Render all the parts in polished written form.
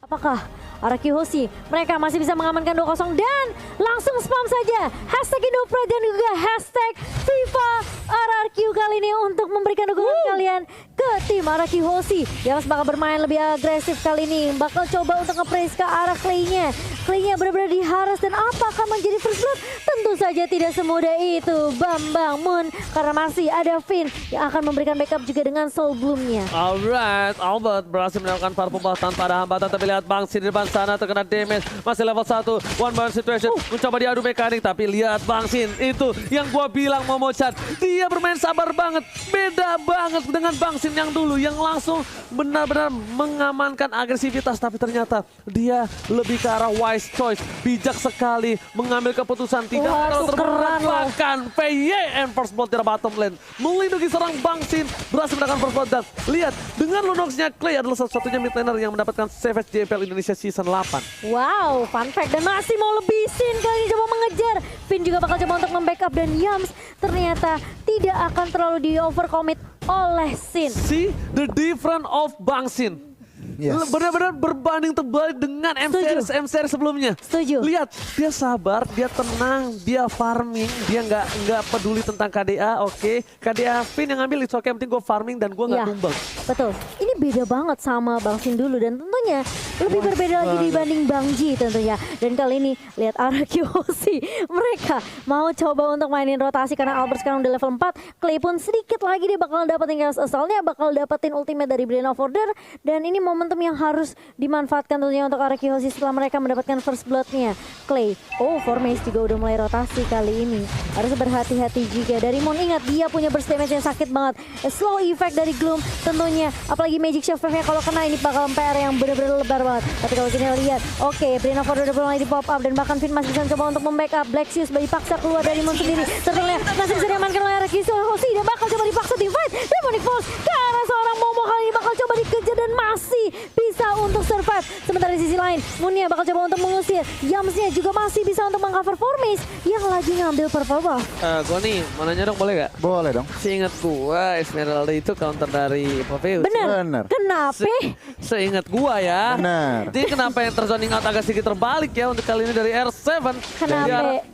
Apakah Araki Hoshi mereka masih bisa mengamankan 2-0 dan langsung spam saja hashtag Indopred dan juga hashtag FIFA RRQ kali ini untuk memberikan dukungan kalian ke tim Araki Hoshi yang bakal bermain lebih agresif kali ini, bakal coba untuk nge-praise ke arah Clay-nya. Clay-nya benar-benar diharas dan apakah menjadi first blood? Tentu saja tidak semudah itu Bambang Moon karena masih ada Finn yang akan memberikan backup juga dengan Soul Bloom-nya. Alright, Albert berhasil melakukan para pembalas tanpa ada hambatan, tapi lihat Bangsin di depan sana terkena damage, masih level 1, one man situation, mencoba diadu mekanik, tapi lihat Bangsin itu yang gua bilang Momochan, dia bermain sabar banget, beda banget dengan Bangsin yang dulu yang langsung benar-benar mengamankan agresivitas, tapi ternyata dia lebih ke arah wise choice, bijak sekali mengambil keputusan, tidak terlalu terberat, bahkan PY and first blood dari bottom lane melindungi serang Bangsin, berhasil mendapatkan first blood dan lihat dengan Lunox-nya Clay adalah satu-satunya mid laner yang mendapatkan Savage JPL Indonesia Season 8. Wow, fun fact dan masih mau lebih Sin kali ini coba mengejar. Finn juga bakal coba untuk membackup dan Yams ternyata tidak akan terlalu di overcommit oleh Sin. See the difference of Bangsin. Yes. Benar-benar berbanding terbalik dengan M-Series sebelumnya. Setuju. Lihat, dia sabar, dia tenang, dia farming, dia nggak peduli tentang KDA, oke. KDA Finn yang ngambil, it's okay, yang penting gue farming dan gue nggak tumbang. Betul. Ini beda banget sama Bang Sin dulu dan tentunya lebih berbeda lagi dibanding Bang Ji tentunya. Dan kali ini lihat Araki Hoshi, mereka mau coba untuk mainin rotasi karena Albert sekarang udah level 4. Clay pun sedikit lagi dia bakal dapetin Chaos Assault-nya, bakal dapetin ultimate dari Brain of Order dan ini momentum yang harus dimanfaatkan tentunya untuk Araki Hoshi setelah mereka mendapatkan first blood-nya. Clay, Formace juga udah mulai rotasi kali ini. Harus berhati-hati juga. Dari Moon ingat dia punya burst damage yang sakit banget. Slow effect dari Gloom tentunya. Apalagi Magic Shield Wave-nya kalau kena ini bakal PR yang benar-benar lebar banget. Tapi kalau kita lihat, oke, Brain of Order udah mulai di pop up dan bahkan Finn masih bisa coba untuk membackup. Black Shoes dipaksa keluar dari Moon sendiri. Tentunya masih bisa diamankan oleh Araki Hoshi dan bakal coba dipaksa divide. Demonic Force ke arah seorang Momo kali ini bakal coba dikejar dan masih bisa untuk survive. Sementara di sisi lain, Moon-nya bakal coba untuk mengusir. Yams-nya juga masih bisa untuk mengcover Formace yang lagi ngambil purple buff. Gue nih, mau nanya dong boleh gak? Boleh dong. Seingat gua Esmeralda itu counter dari Popeyus. Bener. Kenapa? Seingat gua ya. Bener. Jadi kenapa yang terzoning out agak sedikit terbalik ya untuk kali ini dari R7? Kenapa?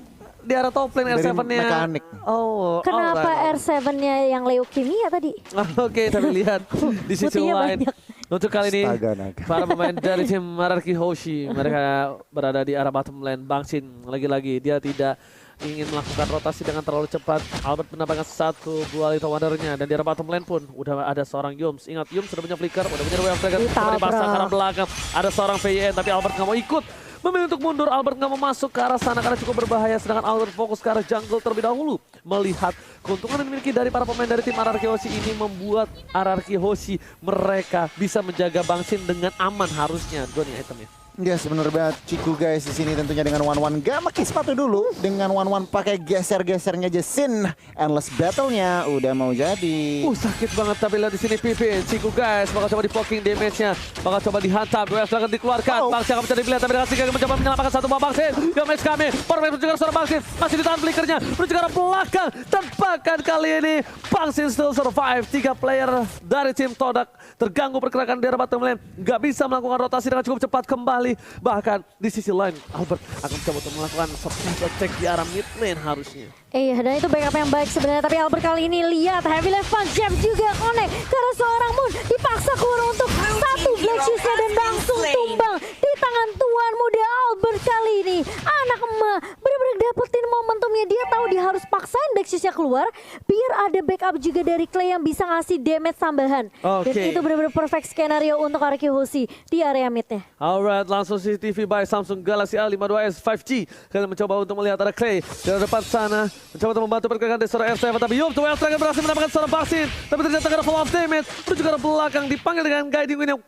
Di arah top lane Dari R7-nya. mekanik. Oh, Kenapa alright. R7-nya yang leukemia tadi? Oke, tapi lihat di sisi Putihnya lain. banyak. Untuk kali ini, Astaga, naga. para pemain dari tim Araki Hoshi, mereka berada di arah bottom lane. Bangsin, lagi-lagi dia tidak ingin melakukan rotasi dengan terlalu cepat. Albert mendapatkan satu buah Little Wonder-nya. Dan di arah bottom lane pun udah ada seorang Yums. Ingat, Yums sudah punya flicker, udah punya Wave Dragon. Seperti pasang karena belakang. Ada seorang VYN, tapi Albert nggak mau ikut. Memilih untuk mundur, Albert nggak mau masuk ke arah sana karena cukup berbahaya. Sedangkan Albert fokus ke arah jungle terlebih dahulu. Melihat keuntungan yang dimiliki dari para pemain dari tim RRQ Hoshi ini membuat RRQ Hoshi mereka bisa menjaga Bangsin dengan aman harusnya. Dua nih itemnya. Yes, bener banget. Ciku guys di sini tentunya dengan one-one gak pakai sepatu dulu, dengan one-one pakai geser-gesernya aja Sin. Endless battle-nya udah mau jadi. Sakit banget tapi lihat di sini PP. Ciku guys bakal coba di poking damage-nya, bakal coba dihantam. Dua akan dikeluarkan. Bangsin akan mencari pilihan tapi dengan Ciku mencoba menyelamatkan satu buah Bangsin. Damage kami. Formace menuju ke seorang Bangsin. Masih ditahan flickernya. Menuju ke arah belakang. Tempakan kali ini. Bangsin still survive. 3 player dari tim Todak terganggu pergerakan di arah bottom lane. Gak bisa melakukan rotasi dengan cukup cepat kembali. Bahkan di sisi lain Albert akan coba untuk melakukan surprise attack di arah mid lane harusnya. Iya, dan itu backup yang baik sebenarnya. Tapi Albert kali ini lihat Heavy Left Punch Jab juga connect karena seorang Moon dipaksa keluar untuk satu Black Shoes-nya dan langsung tumbang di tangan tuan muda Albert kali ini. Anak emak benar-benar dapetin momentumnya. Dia tahu dia harus paksain Black Shoes-nya keluar biar ada backup juga dari Clay yang bisa ngasih damage tambahan. Dan itu benar-benar perfect skenario untuk Araki Hoshi di area mid-nya. Alright, langsung CCTV by Samsung Galaxy A52s 5G. Kalian mencoba untuk melihat ada Clay di depan sana. Mencoba untuk membantu pergerakan dari seorang R7. Tapi Yum, Wave Dragon berhasil mendapatkan seorang Bangsin. Tapi ternyata ada full of damage. Menuju ke arah belakang dipanggil dengan Guiding Wind yang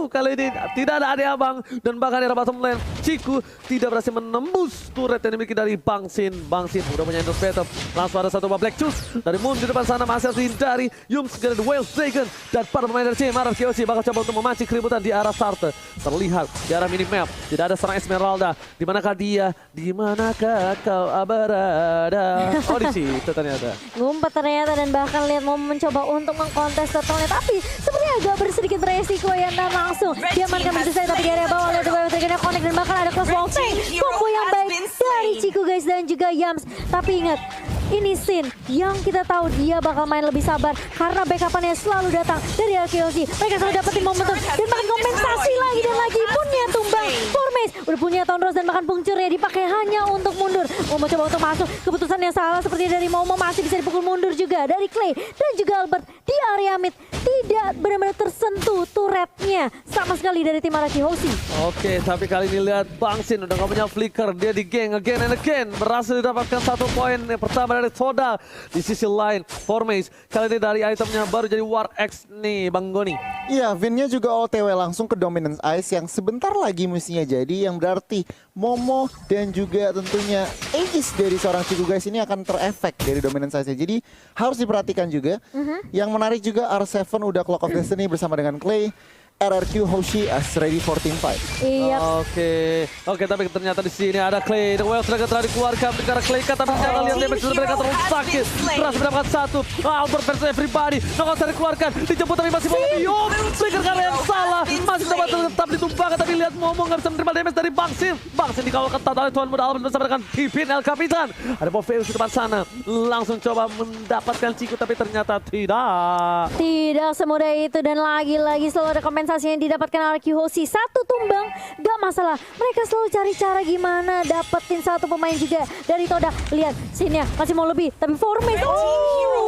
kali ini tidak ada ade abang. Dan bahkan di arah bottom lane, Ciku tidak berhasil menembus turret yang dimiliki dari Bangsin. Bangsin udah punya endorse battle. Langsung ada satu buah Black Shoes dari Moon di depan sana. Masih harus dihindari. Yum segera di Wave Dragon. Dan para pemain dari tim RRQ Hoshi bakal coba untuk memancing keributan di arah starter. Terlihat di arah minimap tidak ada seorang Esmeralda. Di manakah dia? Di manakah kau berada? Oh di situ ternyata. Ngumpet ternyata dan bahkan lihat mau mencoba untuk mengkontes totalnya. Tapi sebenarnya agak bersedikit beresiko ya dan langsung diamankan begitu saja. Tapi di area bawah bahkan ada cross wall tank. Combo yang baik dari Ciku guys dan juga Yams. Tapi ingat, ini Sin yang kita tahu dia bakal main lebih sabar karena backupannya selalu datang dari Arkeosi. Mereka selalu dapetin momentum dan makan kompensasi lagi dan lagi. Punya tumbang Formace udah punya Tondros dan makan pungcurnya dipakai hanya untuk mundur. Momo coba untuk masuk, keputusan yang salah seperti dari Momo, masih bisa dipukul mundur juga dari Clay dan juga Albert di area mid. Tidak benar-benar tersentuh turretnya sama sekali dari tim Araki Hoshi. Oke, tapi kali ini lihat Bang Sin udah gak punya flicker. Dia di gang again and again. Berhasil didapatkan 1 poin. Yang pertama dari Soda. Di sisi lain, Formace. Kali ini dari itemnya baru jadi War X nih, Bang Goni. Iya, Vinnya juga OTW langsung ke Dominance Ice yang sebentar lagi mestinya jadi. Yang berarti Momo dan juga tentunya Aegis dari seorang Ciku guys ini akan terefek dari Dominance Ice-nya. Jadi harus diperhatikan juga. Yang menarik juga R7 udah Clock of Destiny bersama dengan Clay. RRQ Hoshi as ready for team fight. Iya. Oke, tapi ternyata di sini ada Clay. The Wild Dragon telah dikeluarkan karena Clay kata ternyata lihat damage dari mereka terlalu sakit. Berhasil mendapatkan 1. Albert versus everybody. Knockout telah dikeluarkan. Dijemput tapi masih mau Yop. Flicker karena yang salah. Masih dapat tetap ditumbangkan tapi lihat Momo nggak bisa menerima damage dari Bang Sin. Bang Sin dikawal ketat oleh Tuan Muda Albert bersama dengan Pipin El Capitan. Ada Boveus di depan sana. Langsung coba mendapatkan Ciku tapi ternyata tidak. Tidak semudah itu dan lagi-lagi selalu ada kompensasi yang didapatkan Araki Hoshi. 1 tumbang, gak masalah. Mereka selalu cari cara gimana dapetin 1 pemain juga dari Todak. Lihat, Sinnya masih mau lebih, tapi Formace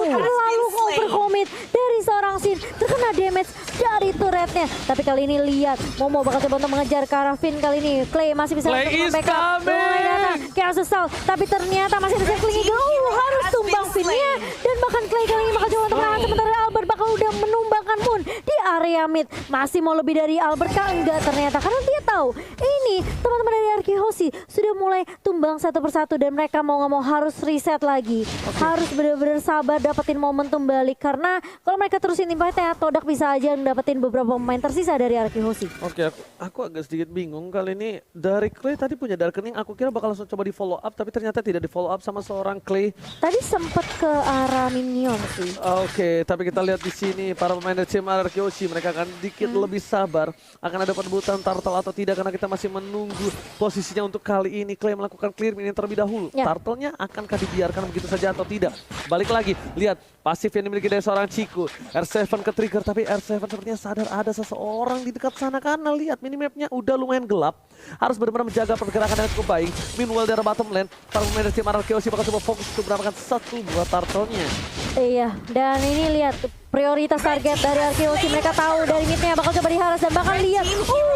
terlalu overcommit dari seorang Sin. Terkena damage dari turretnya. Tapi kali ini lihat, Momo bakal coba untuk mengejar ke arah Finn kali ini. Clay masih bisa Clay untuk is backup. coming. Mulai datang, kayak sesal. Tapi ternyata masih ada circling eagle. Harus tumbang Finn-nya. Dan bahkan Clay kali ini bakal coba untuk menahan. Sementara Albert bakal udah menumbangkan Moon di area mid. Masih mau lebih dari Albert kah? Enggak ternyata. Karena dia tahu ini teman-teman dari Araki Hoshi sudah mulai tumbang 1 persatu. Dan mereka mau nggak mau harus reset lagi. Harus benar-benar sabar dapetin momentum balik. Karena kalau mereka terusin impactnya, Todak bisa aja dapetin beberapa pemain tersisa dari Araki Hoshi. Oke, aku agak sedikit bingung kali ini. Dari Clay tadi punya Darkening, aku kira bakal langsung coba di follow up, tapi ternyata tidak di follow up sama seorang Clay. Tadi sempet ke arah minion sih. Oke, tapi kita lihat di sini para pemain dari tim Araki Hoshi mereka akan dikit lebih sabar. Akan ada perebutan turtle atau tidak karena kita masih menunggu posisinya untuk kali ini. Clay melakukan clear minion terlebih dahulu. Ya. Turtle-nya akankah dibiarkan begitu saja atau tidak? Balik lagi, lihat pasif yang dimiliki dari seorang Ciku. R7 ke trigger, tapi R7 sepertinya sadar ada seseorang di dekat sana karena lihat minimapnya udah lumayan gelap. Harus benar-benar menjaga pergerakan dengan cukup baik. Meanwhile dari bottom lane, para pemain dari tim Araki Hoshi bakal coba fokus untuk mendapatkan 1 buah turtle-nya. Iya, dan ini lihat prioritas target dari Araki Hoshi. Mereka tahu dari midnya bakal coba diharas dan bahkan lihat,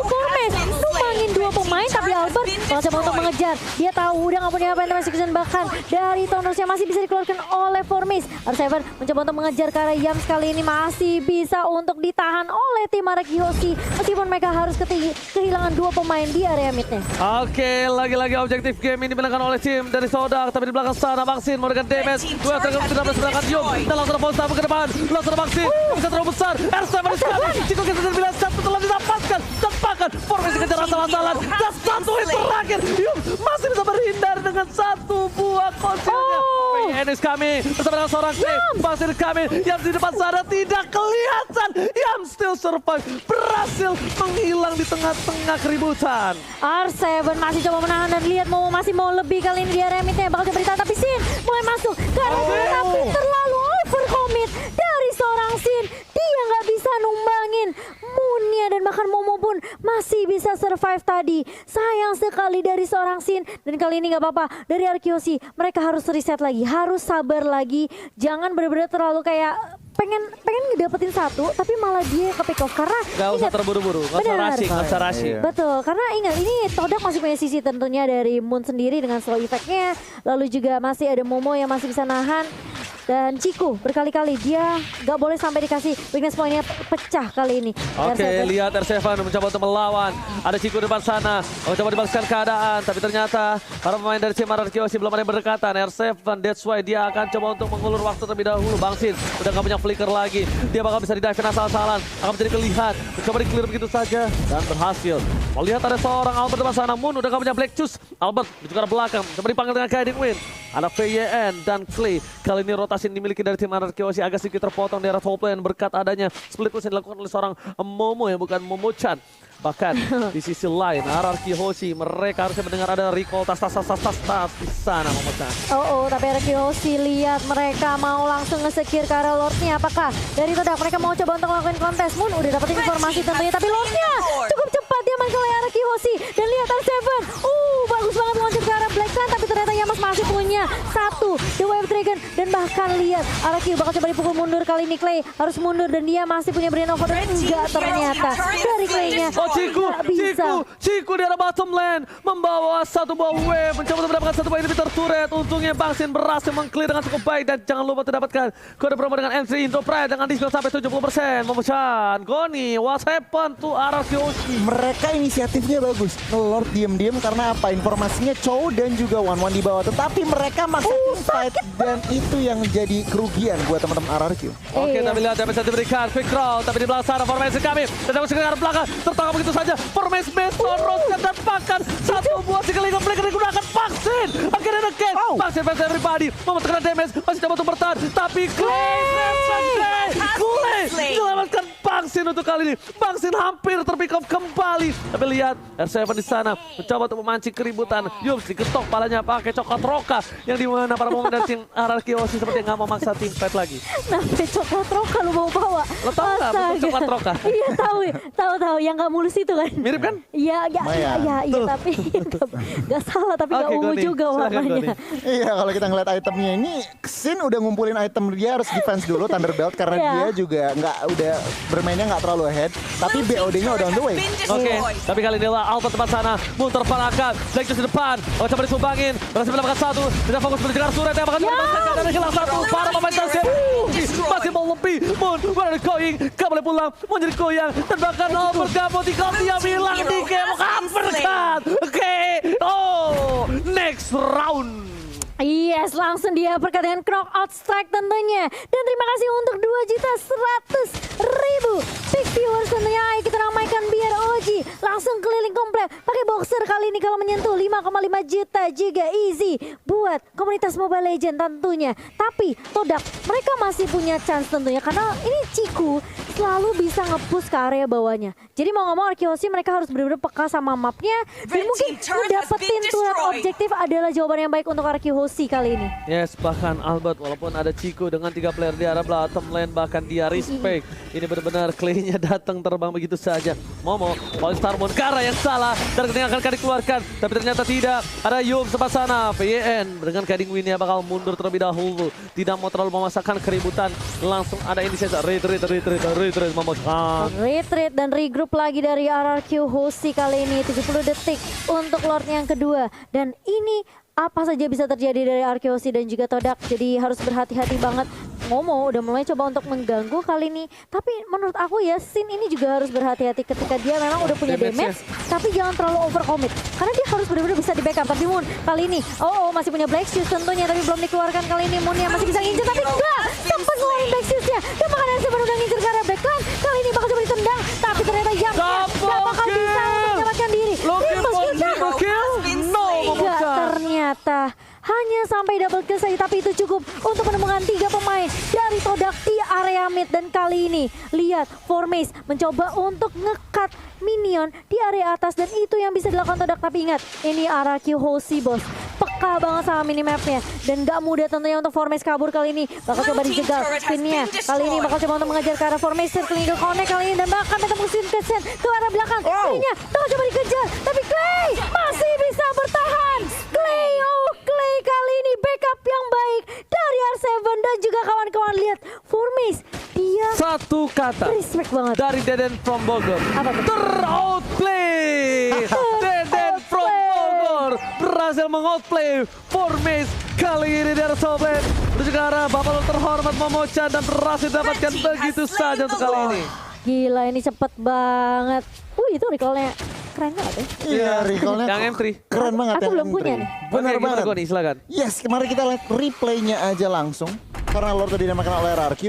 Formace numbangin 2 pemain tapi Albert bakal coba untuk mengejar. Dia tahu udah nggak punya apa-apa execution, bahkan dari Tondrosnya masih bisa dikeluarkan oleh Formace. R7 mencoba untuk mengejar ke arah Yams kali ini masih bisa untuk ditahan oleh tim Araki Hoshi meskipun mereka harus kehilangan 2 pemain di area midnya. Oke, lagi-lagi objektif game ini dimenangkan oleh tim dari Sodak, tapi di belakang sana Bang Sin memberikan damage. Dua tergolong tidak berseberangan Yum dan langsung ada Polstar ke depan. Langsung ada Bang Sin, bisa terlalu besar. R7 sekali, Ciku kita terbilang 1 telah didapatkan. Tepakan, Formace kejar asal-asalan. Dan 1 hit terakhir, Yum masih bisa berhindar dengan 1 buah konsilnya. Enis kami bersama dengan seorang Clay. Bang Sin kami yang di depan sana tidak kelihatan. Yam still survive, berhasil menghilang di tengah-tengah keributan. R7 masih coba menahan dan lihat Momo masih mau lebih kali ini di area midnya bakal coba ditahan tapi Sin mulai masuk tapi terlalu overcommit dari seorang Sin. Dia nggak bisa numbangin Moonnya dan bahkan Momo pun masih bisa survive tadi. Sayang sekali dari seorang Sin dan kali ini nggak apa-apa dari Araki Hoshi. Mereka harus reset lagi, harus sabar lagi. Jangan benar-benar terlalu kayak pengen ngedapetin 1 tapi malah dia ke pick off karena Gak usah terburu-buru, gak usah rushing, gak usah rushing. Betul, karena ingat ini Todak masih punya sisi tentunya dari Moon sendiri dengan slow effect-nya. Lalu juga masih ada Momo yang masih bisa nahan. Dan Ciku berkali-kali dia gak boleh sampai dikasih weakness point-nya pecah kali ini. Oke, lihat R7 mencoba untuk melawan. Ada Ciku di depan sana, mencoba dibalaskan keadaan. Tapi ternyata para pemain dari tim Araki Hoshi belum ada yang berdekatan. R7, that's why dia akan coba untuk mengulur waktu terlebih dahulu. Bang Sin udah gak punya flicker lagi. Dia bakal bisa di-dive asal-asalan. Akan menjadi kelihat. Mencoba di-clear begitu saja. Dan berhasil. Melihat ada seorang Albert di depan sana. Moon udah gak punya Black Juice. Albert juga ke belakang. Coba dipanggil dengan Guiding Wind. Ada VYN dan Clay. Kali ini rotasi yang dimiliki dari tim RRQ agak sedikit terpotong di arah top lane berkat adanya split push yang dilakukan oleh seorang Momo yang bukan Momo-chan. Bahkan di sisi lain RRQ Hoshi mereka harusnya mendengar ada recall tas di sana Momo-chan. Tapi RRQ Hoshi lihat mereka mau langsung nge-secure ke arah Lordnya. Apakah dari Todak mereka mau coba untuk melakukan kontes? Moon udah dapetin informasi tentunya, tapi Lordnya cukup cepat dia main oleh RRQ Hoshi. Dan lihat R7, bagus banget loncat ke arah Black Sun, tapi ternyata Yamas masih punya satu The Wave Dragon. Dan bahkan lihat RRQ bakal coba dipukul mundur kali ini. Clay harus mundur dan dia masih punya Brain of Water. Enggak, ternyata dari Claynya Ciku di arah bottom lane membawa satu buah wave, mencoba untuk mendapatkan satu buah inhibitor turret. Untungnya Bangsin berhasil meng-clear dengan cukup baik dan jangan lupa mendapatkan kode promo dengan M3 Intro Pride dengan diskon sampai 70%. Momo-chan, Goni, what happened to RRQ Hoshi? Mereka inisiatifnya bagus. Lord diam-diam karena apa? Informasinya Chow dan juga One di bawah. Tetapi mereka maksa fight dan itu yang jadi kerugian buat teman-teman RRQ. Oke, tapi lihat damage yang diberikan. Quick draw, tapi di belakang sana formasi kami. Dan damage ke arah belakang. Tertangkap begitu saja. Formasi Beston, Roskan dan Pakan. Satu buah single league mereka digunakan vaksin. Akhirnya again. Vaksin versus everybody. Mau terkena damage. Masih coba untuk bertahan. Tapi Clay menyelamatkan Bangsin untuk kali ini. Bangsin hampir terpick off kembali. Tapi lihat R7 di sana mencoba untuk memancing keributan. Yums diketok palanya pakai coklat roka. Yang dimana para pemain dari tim RRQ Hoshi seperti nggak mau maksa tim fight lagi. Sampai coklat roka lu mau bawa. Lo tau nggak bentuk coklat roka? Iya tahu yang nggak mulus itu kan. Mirip kan? Iya tapi nggak salah tapi nggak Oke, ungu Goni. juga Silakan, warnanya. Iya, kalau kita ngeliat itemnya ini, Xin udah ngumpulin item dia harus defense dulu Thunderbelt karena Iya. dia juga udah bermainnya nggak terlalu ahead. Tapi BOD-nya udah on the way. Oke, tapi kali ini lah Alpha tempat sana. Moon terpalahkan. Black Juice di depan. Oh, coba disumbangin. Berhasil mendapatkan satu. Tidak fokus mengejar surat yang bakal dimaksudkan dan hilang satu. Para pemain Chelsea masih mau lebih. Moon, where are you going? Gak boleh pulang. Mau jadi goyang. Dan bahkan Albert gak mau tinggal dia bilang di game. Uppercut. Oke. Oh, next round. Yes, langsung dia perkataan knockout strike tentunya. Dan terima kasih untuk 2.100.000 big viewers tentunya. Ayo kita ramaikan biar Oji langsung keliling komplek pakai boxer kali ini kalau menyentuh 5,5 juta juga easy buat komunitas Mobile Legends tentunya. Tapi Todak mereka masih punya chance tentunya karena ini Ciku selalu bisa nge-push ke area bawahnya. Jadi mau ngomong RRQ Hoshi mereka harus benar-benar peka sama mapnya dan mungkin dapetin turret objektif adalah jawaban yang baik untuk RRQ Hoshi kali ini. Yes, bahkan Albert walaupun ada Ciku dengan 3 player di arah bottom lane bahkan dia respect. Ini benar-benar Clay-nya datang terbang begitu saja. Momo, Polestar Moon Kara yang salah dan ketinggalan akan dikeluarkan. Tapi ternyata tidak. Ada Yum sempat sana. VYN dengan guiding win-nya bakal mundur terlebih dahulu. Tidak mau terlalu memasakkan keributan. Langsung ada inisiatif. Retreat Momo-chan. Retreat dan regroup lagi dari RRQ Hoshi kali ini 70 detik untuk Lord yang kedua. Dan ini apa saja bisa terjadi dari RRQ Hoshi dan juga Todak. Jadi harus berhati-hati banget. Momo udah mulai coba untuk mengganggu kali ini. Tapi menurut aku ya Sin ini juga harus berhati-hati ketika dia memang udah punya damage. Tapi jangan terlalu overcommit. Karena dia harus benar-benar bisa di backup. Tapi Moon kali ini masih punya Black Shoes tentunya. Tapi belum dikeluarkan kali ini. Moon yang masih bisa ngincer. Tapi enggak sempat ngeluarin Black Shoes-nya. Dan makanan sebenarnya udah ngincer ke arah Black Clan. Kali ini bakal coba ditendang. Tapi ternyata Yamnya gak bakal bisa untuk menyelamatkan diri. Triple kill? No, Enggak, Momo-chan. ternyata hanya sampai double kill saja, tapi itu cukup untuk menemukan 3 pemain dari Todak di area mid. Dan kali ini lihat Formace mencoba untuk ngekat minion di area atas dan itu yang bisa dilakukan Todak. Tapi ingat, ini RRQ Hoshi bos, peka banget sama minimapnya dan gak mudah tentunya untuk Formace kabur kali ini. Bakal coba dijegal spinnya, kali ini bakal coba untuk mengejar ke arah Formace, circling ke connect kali ini dan bahkan minta musim ke Sen ke arah belakang. Kalinya bakal coba dikejar, tapi Clay masih bisa bertahan. Clay kali ini backup yang baik dari R7 dan juga kawan-kawan. Lihat Formace, dia Satu kata respect banget. dari Deden from Bogor. Apa tuh? Ter-outplay! Deden from Bogor berhasil meng-outplay Formace kali ini dari top lane. Menuju ke arah Bapak terhormat Momo-chan dan berhasil dapatkan begitu saja untuk kali ini. Gila ini cepet banget. Itu recall-nya keren banget ya. Iya, recall-nya Yang M3. keren banget. Aku yang belum M3. punya nih. Benar Oke, gimana, banget. Goni? Silakan. Yes, kemarin kita lihat replaynya aja langsung. Karena Lord tadi dinamakan oleh RRQ.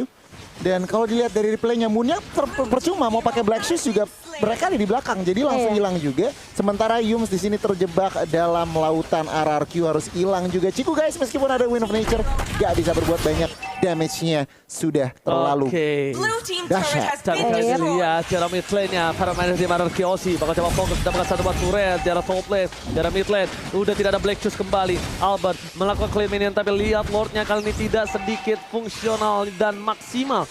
Dan kalau dilihat dari replaynya, Moonnya percuma mau pakai Black Shoes juga mereka di belakang, jadi langsung Iya. hilang juga. Sementara Yums di sini terjebak dalam lautan RRQ, harus hilang juga. Ciku guys, meskipun ada Wind of Nature, gak bisa berbuat banyak. Damage-nya sudah terlalu Oke. Blue team Dahsyat. turret has Tapi been kali ini destroyed. lihat cara mid lane-nya para pemain tim RRQ Aussie bakal coba fokus mendapatkan satu buat turret di arah top lane, di arah mid lane. Udah tidak ada Black Shoes kembali. Albert melakukan claim minion tapi lihat Lord-nya kali ini tidak sedikit fungsional dan maksimal.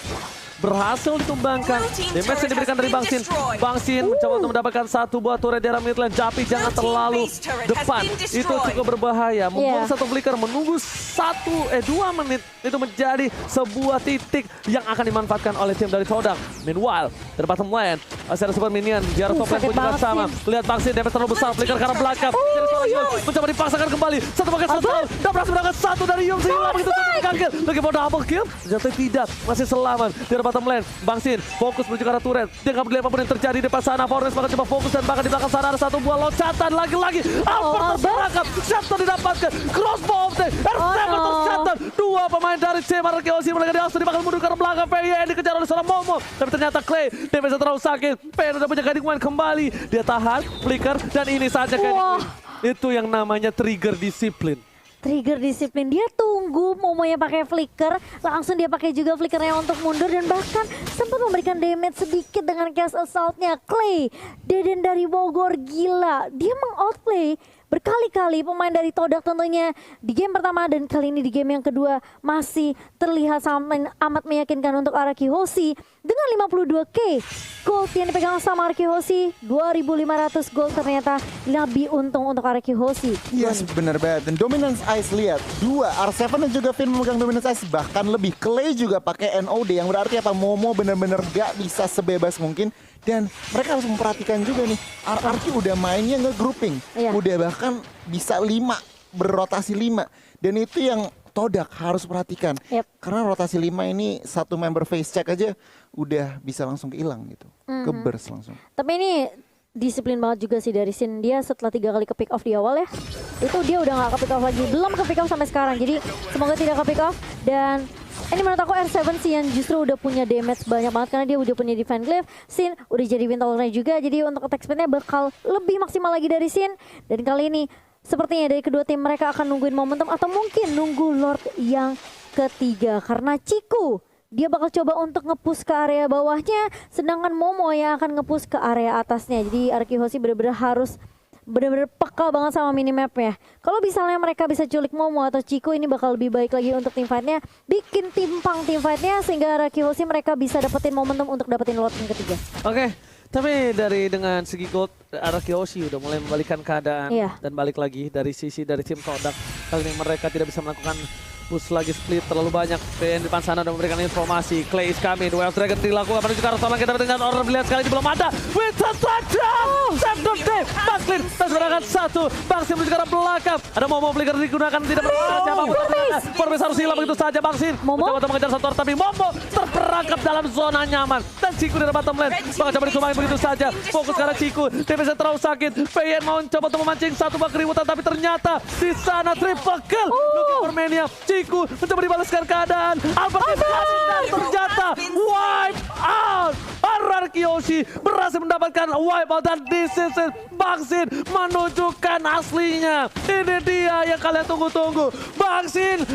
Berhasil ditumbangkan. Damage yang diberikan dari Bangsin. Bangsin mencoba untuk mendapatkan satu buah turret di arah mid lane. Tapi jangan terlalu depan. Itu cukup berbahaya. Membuat satu flicker menunggu 2 menit. Itu menjadi sebuah titik yang akan dimanfaatkan oleh tim dari Todak. Meanwhile, dari bottom lane, masih ada super minion. Di arah top lane sakit pun juga banget, sama. Lihat Bangsin, damage terlalu besar. Flicker karena belakang. Jadi seorang Yum mencoba dipaksakan kembali. Satu pakai satu. Dan berhasil mendapatkan satu dari Yum. Hilang begitu saja dengan kill. Lagi mau double kill. Ternyata tidak. Masih selamat. Di arah bottom lane, Bangsin fokus menuju ke arah turret. Dia nggak peduli apapun yang terjadi di depan sana. Forest bakal coba fokus dan bahkan di belakang sana ada satu buah loncatan. Lagi-lagi Albert terperangkap. Shutdown didapatkan. Crossbow of the R7 tershutdown. Dua pemain dari tim RRQ Aussie mereka dilangsung dibakar mundur ke arah belakang. PYN dikejar oleh seorang Momo. Tapi ternyata Clay damage terlalu sakit. PYN udah punya guiding wine kembali. Dia tahan, flicker, dan ini saja guiding Wah. wine. Itu yang namanya trigger disiplin. Trigger disiplin, dia tunggu Momonya pakai flicker, langsung dia pakai juga flickernya untuk mundur dan bahkan sempat memberikan damage sedikit dengan cast assault-nya. Clay, Deden dari Bogor gila, dia mengoutplay berkali-kali pemain dari Todak tentunya di game pertama dan kali ini di game yang kedua masih terlihat amat meyakinkan untuk RRQ Aussie dengan 52k gold yang dipegang sama RRQ Aussie. 2.500 gold ternyata lebih untung untuk RRQ Aussie. Yes, benar banget. Dan Dominance Ice lihat, 2 R7 dan juga Finn memegang Dominance Ice, bahkan lebih. Clay juga pakai NOD yang berarti apa? Momo benar-benar gak bisa sebebas mungkin. Dan mereka harus memperhatikan juga nih, RRQ udah mainnya nge-grouping. Iya. Udah bahkan bisa 5, berrotasi 5. Dan itu yang Todak harus perhatikan. Yep. Karena rotasi 5 ini satu member face check aja udah bisa langsung hilang gitu. Ke-burst langsung. Tapi ini disiplin banget juga sih dari Sin. Dia setelah 3 kali ke pick off di awal ya, itu dia udah gak ke pick off lagi. Belum ke pick off sampai sekarang. Jadi semoga tidak ke pick off. Dan ini menurut aku R7 sih yang justru udah punya damage banyak banget karena dia udah punya defense glyph. Sin udah jadi wind tolerance juga. Jadi untuk attack speednya bakal lebih maksimal lagi dari Sin. Dan kali ini sepertinya dari kedua tim mereka akan nungguin momentum atau mungkin nunggu Lord yang ketiga. Karena Ciku dia bakal coba untuk nge-push ke area bawahnya, sedangkan Momo yang akan nge-push ke area atasnya. Jadi RRQ Aussie bener-bener harus bener-bener peka banget sama minimapnya. Kalau misalnya mereka bisa culik Momo atau Ciku, ini bakal lebih baik lagi untuk tim fightnya. Bikin timpang tim fightnya sehingga RRQ Aussie mereka bisa dapetin momentum untuk dapetin Lord yang ketiga. Oke, tapi dengan segi gold, RRQ Aussie udah mulai membalikan keadaan. Iya. Dan balik lagi dari sisi dari tim Todak. Kali ini mereka tidak bisa melakukan push lagi, split terlalu banyak. PN di depan sana dan memberikan informasi. Clay is coming, Wild Dragon dilakukan menuju ke arah Todak. Kita dengan order melihat sekali ini belum ada. Winston touchdown! Save the day! Bangslin dan serangan satu. Bangsin menuju ke arah belakang. Ada Momo flicker digunakan, tidak berhasil siapapun. Forbes harus hilang begitu saja Bangsin. Momo? Mencoba untuk mengejar satu orang, tapi Momo terperangkap dalam zona nyaman. Dan Ciku dari bottom lane. Bakal coba ditumbangin begitu saja. Fokus ke arah Ciku. Damage terlalu sakit. PN mau coba untuk memancing satu buah keributan, tapi ternyata di sana triple kill. Looking for Mania. Ciku mencoba dibalaskan keadaan. Albert dikasih dan ternyata wipe out. RRQ Aussie berhasil mendapatkan wipe out dan this is it. Bangsin menunjukkan aslinya. Ini dia yang kalian tunggu-tunggu. Bangsin.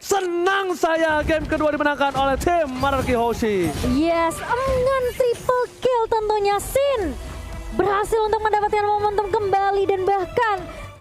Senang saya game kedua dimenangkan oleh tim RRQ Aussie. Yes, dengan triple kill tentunya Sin berhasil untuk mendapatkan momentum kembali dan bahkan